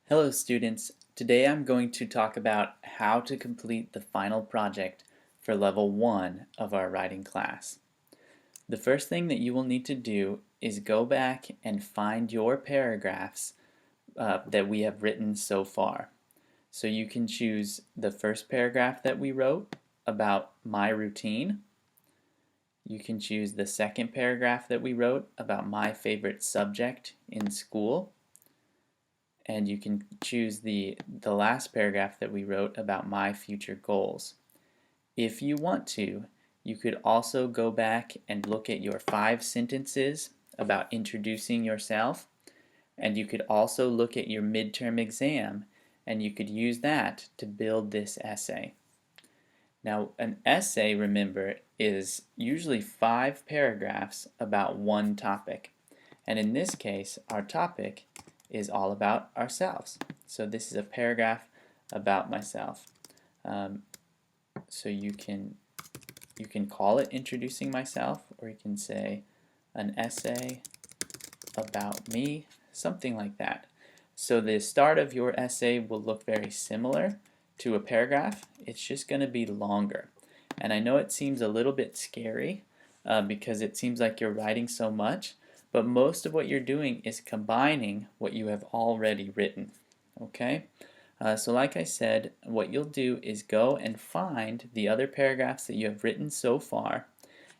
Hello students, today I'm going to talk about how to complete the final project for level 1 of our writing class. The first thing that you will need to do is go back and find your paragraphs that we have written so far. So you can choose the first paragraph that we wrote about my routine. You can choose the second paragraph that we wrote about my favorite subject in school. And you can choose the last paragraph that we wrote about my future goals. If you want to, you could also go back and look at your 5 sentences about introducing yourself, and you could also look at your midterm exam, and you could use that to build this essay. Now, an essay, remember, is usually 5 paragraphs about one topic, and in this case, our topic is all about ourselves. So this is a paragraph about myself. So you can call it introducing myself, or you can say an essay about me, something like that. So the start of your essay will look very similar to a paragraph. It's just going to be longer. And I know it seems a little bit scary because it seems like you're writing so much, but most of what you're doing is combining what you have already written. Okay? So like I said, what you'll do is go and find the other paragraphs that you have written so far,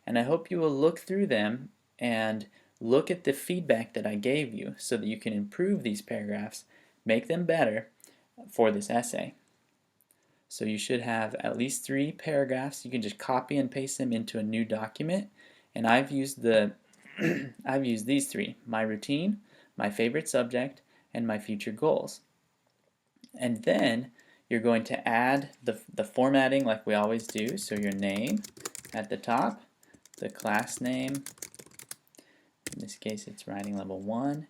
and I hope you will look through them and look at the feedback that I gave you so that you can improve these paragraphs, make them better for this essay. So you should have at least 3 paragraphs. You can just copy and paste them into a new document, and I've used these 3: my routine, my favorite subject, and my future goals. And then you're going to add the formatting like we always do. So your name at the top, the class name, in this case it's writing level 1,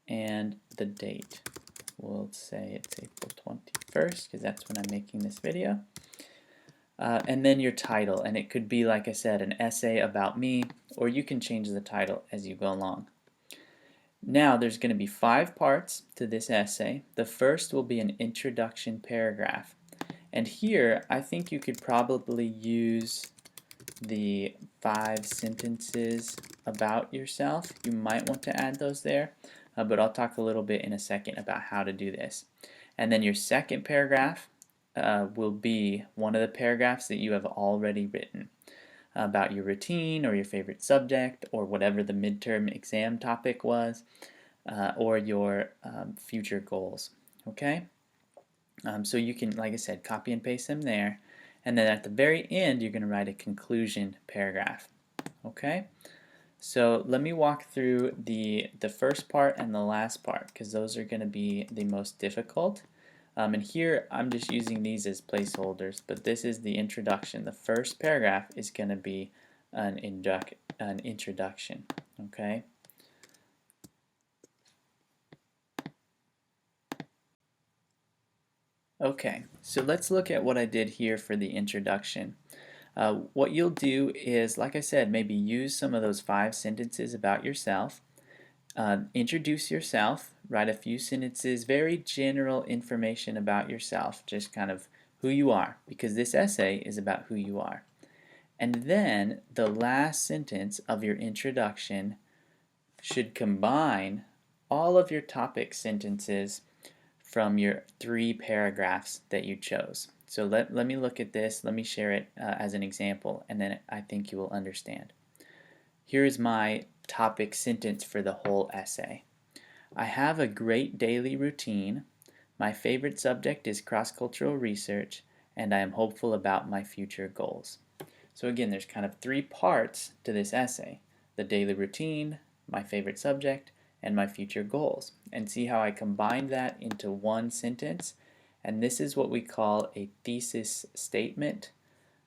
and the date. We'll say it's April 21st because that's when I'm making this video. And then your title, and it could be, like I said, an essay about me, or you can change the title as you go along. Now there's going to be 5 parts to this essay. The first will be an introduction paragraph. And here I think you could probably use the 5 sentences about yourself. You might want to add those there, but I'll talk a little bit in a second about how to do this. And then your second paragraph will be one of the paragraphs that you have already written about your routine or your favorite subject or whatever the midterm exam topic was, or your future goals. Okay? So you can, like I said, copy and paste them there, and then at the very end you're going to write a conclusion paragraph. Okay? So let me walk through the first part and the last part because those are going to be the most difficult. And here I'm just using these as placeholders, but this is the introduction. The first paragraph is going to be an introduction. Okay? Okay, so let's look at what I did here for the introduction. What you'll do is, like I said, maybe use some of those 5 sentences about yourself. Introduce yourself, write a few sentences, very general information about yourself, just kind of who you are, because this essay is about who you are. And then the last sentence of your introduction should combine all of your topic sentences from your 3 paragraphs that you chose. So let me look at this, let me share it as an example, and then I think you will understand. Here is my topic sentence for the whole essay. I have a great daily routine. My favorite subject is cross-cultural research, and I am hopeful about my future goals. So again, there's kind of 3 parts to this essay: the daily routine, my favorite subject, and my future goals. And see how I combined that into one sentence? And this is what we call a thesis statement.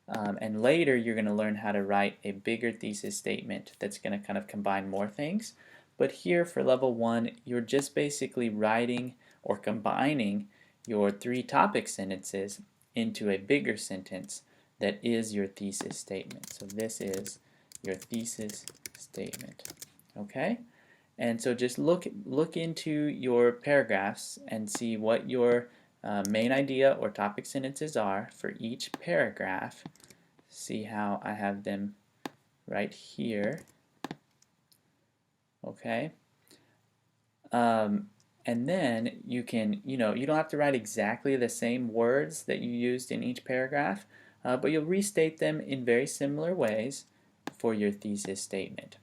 And later you're going to learn how to write a bigger thesis statement that's going to kind of combine more things. But here for level 1, you're just basically writing or combining your 3 topic sentences into a bigger sentence that is your thesis statement. So this is your thesis statement. Okay? And so just look into your paragraphs and see what your main idea or topic sentences are for each paragraph. See how I have them right here. Okay. And then you can, you don't have to write exactly the same words that you used in each paragraph, but you'll restate them in very similar ways for your thesis statement.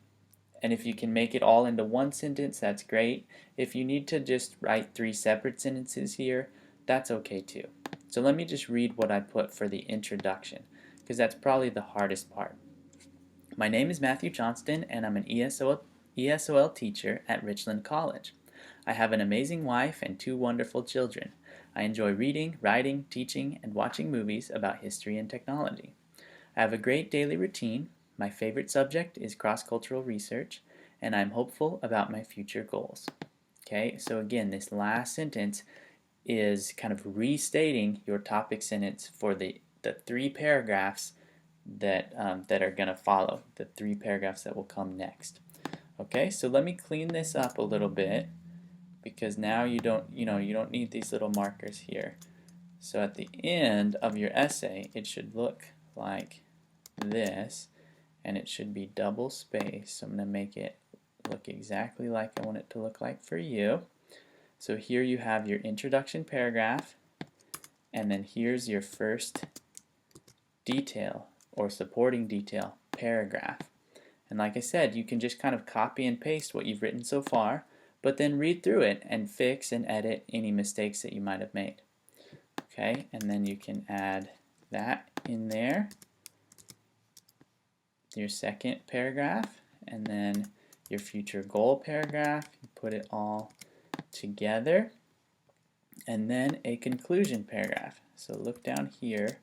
And if you can make it all into one sentence, that's great. If you need to just write 3 separate sentences here, that's okay too. So let me just read what I put for the introduction, because that's probably the hardest part. My name is Matthew Johnston, and I'm an ESOL teacher at Richland College. I have an amazing wife and 2 wonderful children. I enjoy reading, writing, teaching, and watching movies about history and technology. I have a great daily routine. My favorite subject is cross-cultural research, and I'm hopeful about my future goals. Okay, so again, this last sentence is kind of restating your topic sentence for the 3 paragraphs that are going to follow, the 3 paragraphs that will come next. Okay, so let me clean this up a little bit, because now you don't need these little markers here. So at the end of your essay, it should look like this, and it should be double spaced. So I'm going to make it look exactly like I want it to look like for you. So here you have your introduction paragraph, and then here's your first detail or supporting detail paragraph. And like I said, you can just kind of copy and paste what you've written so far, but then read through it and fix and edit any mistakes that you might have made. Okay, and then you can add that in there, your second paragraph, and then your future goal paragraph. You put it all together, and then a conclusion paragraph. So look down here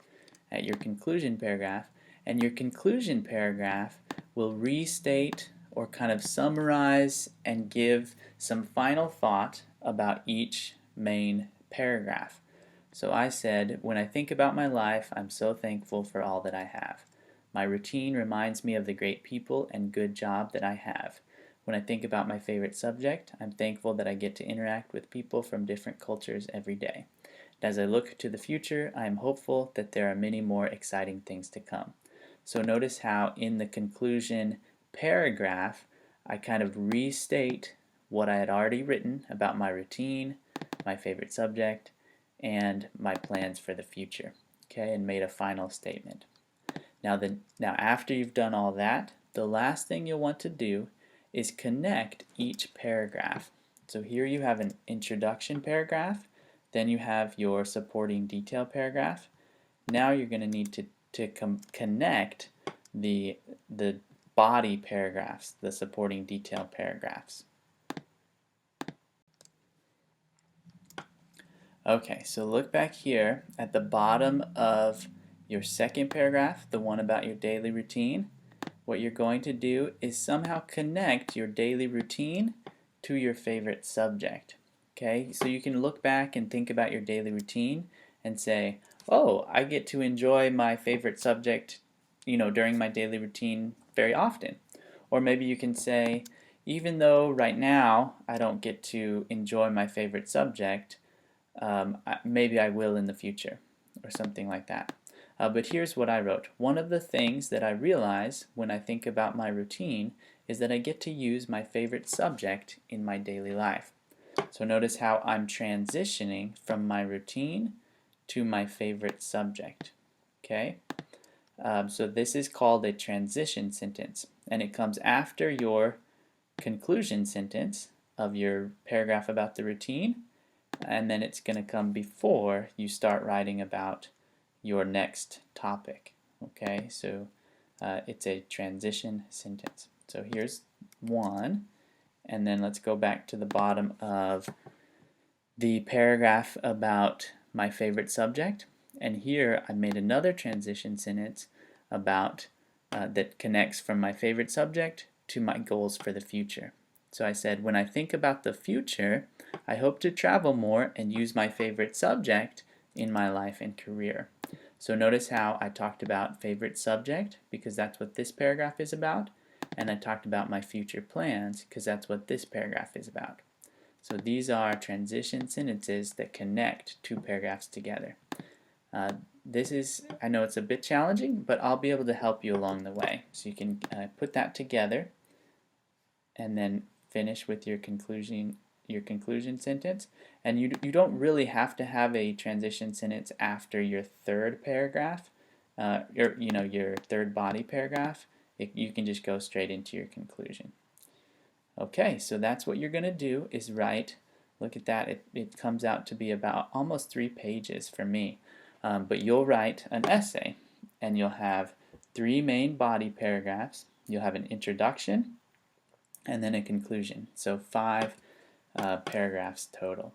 at your conclusion paragraph, and your conclusion paragraph will restate or kind of summarize and give some final thought about each main paragraph. So I said, when I think about my life, I'm so thankful for all that I have. My routine reminds me of the great people and good job that I have. When I think about my favorite subject, I'm thankful that I get to interact with people from different cultures every day. And as I look to the future, I am hopeful that there are many more exciting things to come. So notice how in the conclusion paragraph, I kind of restate what I had already written about my routine, my favorite subject, and my plans for the future, okay, and made a final statement. Now after you've done all that, the last thing you'll want to do is connect each paragraph. So here you have an introduction paragraph, then you have your supporting detail paragraph. Now you're going to need to connect the body paragraphs, the supporting detail paragraphs. Okay, so look back here at the bottom of your second paragraph, the one about your daily routine. What you're going to do is somehow connect your daily routine to your favorite subject. Okay, so you can look back and think about your daily routine and say, oh, I get to enjoy my favorite subject, during my daily routine very often. Or maybe you can say, even though right now I don't get to enjoy my favorite subject, maybe I will in the future, or something like that. But here's what I wrote. One of the things that I realize when I think about my routine is that I get to use my favorite subject in my daily life. So notice how I'm transitioning from my routine to my favorite subject. Okay? So this is called a transition sentence, and it comes after your conclusion sentence of your paragraph about the routine, and then it's going to come before you start writing about your next topic. Okay, so it's a transition sentence. So here's one, and then let's go back to the bottom of the paragraph about my favorite subject, and here I made another transition sentence about that connects from my favorite subject to my goals for the future. So I said, when I think about the future, I hope to travel more and use my favorite subject in my life and career. So notice how I talked about favorite subject, because that's what this paragraph is about, and I talked about my future plans because that's what this paragraph is about. So these are transition sentences that connect two paragraphs together. This is, I know it's a bit challenging, but I'll be able to help you along the way. So you can put that together and then finish with your conclusion sentence. And you don't really have to have a transition sentence after your third paragraph, or your third body paragraph. You can just go straight into your conclusion. Okay, so that's what you're going to do is write. Look at that, it comes out to be about almost 3 pages for me. But you'll write an essay, and you'll have 3 main body paragraphs. You'll have an introduction, and then a conclusion. So 5 paragraphs total.